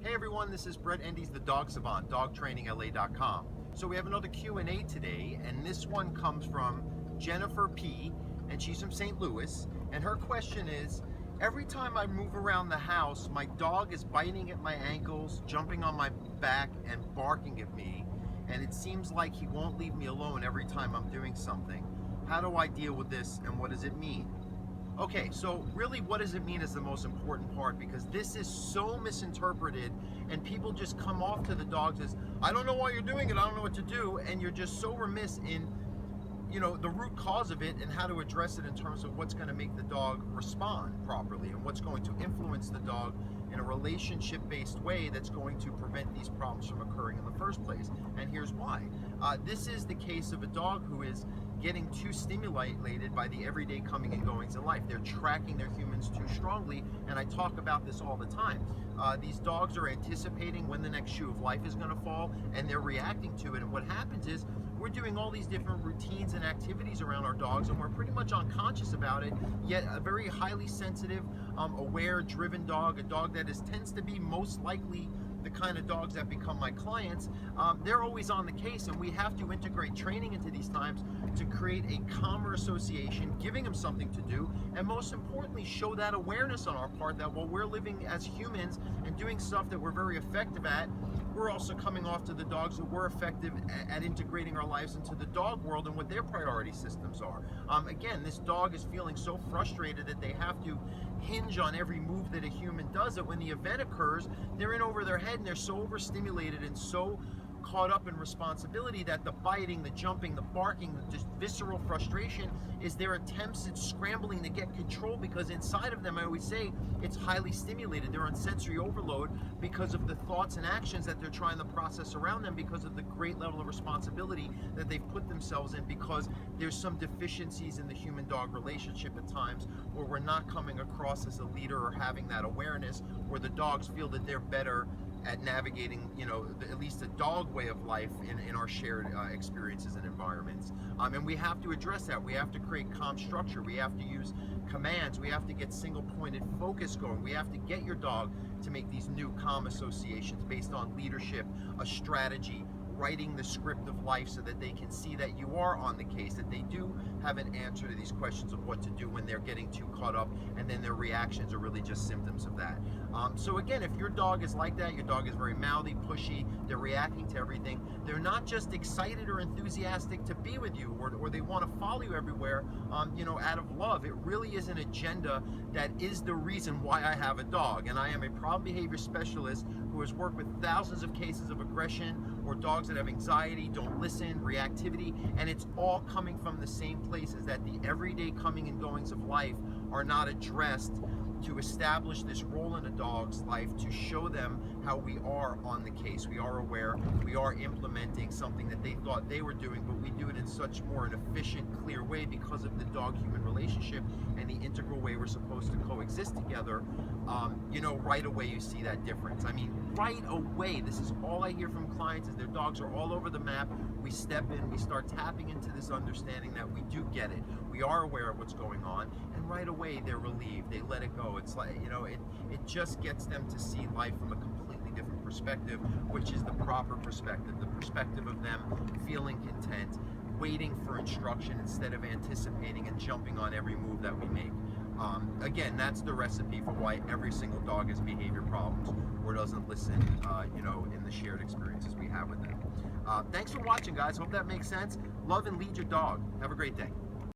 Hey everyone, this is Brett Endy's the Dog Savant, dogtrainingla.com. So we have another Q&A today, and this one comes from Jennifer P, and she's from St. Louis, and her question is, every time I move around the house, my dog is biting at my ankles, jumping on my back, and barking at me, and it seems like he won't leave me alone every time I'm doing something. How do I deal with this, and what does it mean? Okay, so really what does it mean is the most important part, because this is so misinterpreted and people just come off to the dogs as, I don't know why you're doing it, I don't know what to do, and you're just so remiss in, the root cause of it and how to address it in terms of what's going to make the dog respond properly and what's going to influence the dog in a relationship-based way that's going to prevent these problems from occurring in the first place. And here's why. This is the case of a dog who is getting too stimulated by the everyday coming and goings in life. They're tracking their humans too strongly, and I talk about this all the time. These dogs are anticipating when the next shoe of life is going to fall, and they're reacting to it. And what happens is we're doing all these different routines and activities around our dogs, and we're pretty much unconscious about it, yet a very highly sensitive, aware, driven dog, a dog that tends to be most likely the kind of dogs that become my clients, they're always on the case, and we have to integrate training into these times to create a calmer association, giving them something to do, and most importantly, show that awareness on our part that while we're living as humans and doing stuff that we're very effective at, we're also coming off to the dogs that we're effective at integrating our lives into the dog world and what their priority systems are. Again, this dog is feeling so frustrated that they have to hinge on every move that a human does, that when the event occurs, they're in over their head and they're so overstimulated and so caught up in responsibility that the biting, the jumping, the barking, the just visceral frustration is their attempts at scrambling to get control, because inside of them, I always say, it's highly stimulated. They're on sensory overload because of the thoughts and actions that they're trying to process around them, because of the great level of responsibility that they've put themselves in, because there's some deficiencies in the human-dog relationship at times where we're not coming across as a leader or having that awareness, where the dogs feel that they're better at navigating, at least a dog way of life in our shared experiences and environments. And we have to address that. We have to create calm structure. We have to use commands. We have to get single-pointed focus going. We have to get your dog to make these new calm associations based on leadership, a strategy, writing the script of life so that they can see that you are on the case, that they do have an answer to these questions of what to do when they're getting too caught up, and then their reactions are really just symptoms of that. So again, if your dog is like that, your dog is very mouthy, pushy, they're reacting to everything, they're not just excited or enthusiastic to be with you, or they want to follow you everywhere, out of love. It really is an agenda that is the reason why I have a dog. And I am a problem behavior specialist who has worked with thousands of cases of aggression or dogs that have anxiety, don't listen, reactivity, and it's all coming from the same places, that the everyday coming and goings of life are not addressed to establish this role in a dog's life, to show them how we are on the case, we are aware, we are implementing something that they thought they were doing, but we do it in such more an efficient, clear way because of the dog-human relationship and the integral way we're supposed to coexist together. Right away you see that difference. I mean, right away, this is all I hear from clients is their dogs are all over the map. We step in, we start tapping into this understanding that we do get it. We are aware of what's going on, and right away they're relieved. They let it go. It's like, it just gets them to see life from a completely different perspective, which is the proper perspective, the perspective of them feeling content, waiting for instruction instead of anticipating and jumping on every move that we make. Again, that's the recipe for why every single dog has behavior problems or doesn't listen, in the shared experiences we have with them. Thanks for watching, guys. Hope that makes sense. Love and lead your dog. Have a great day.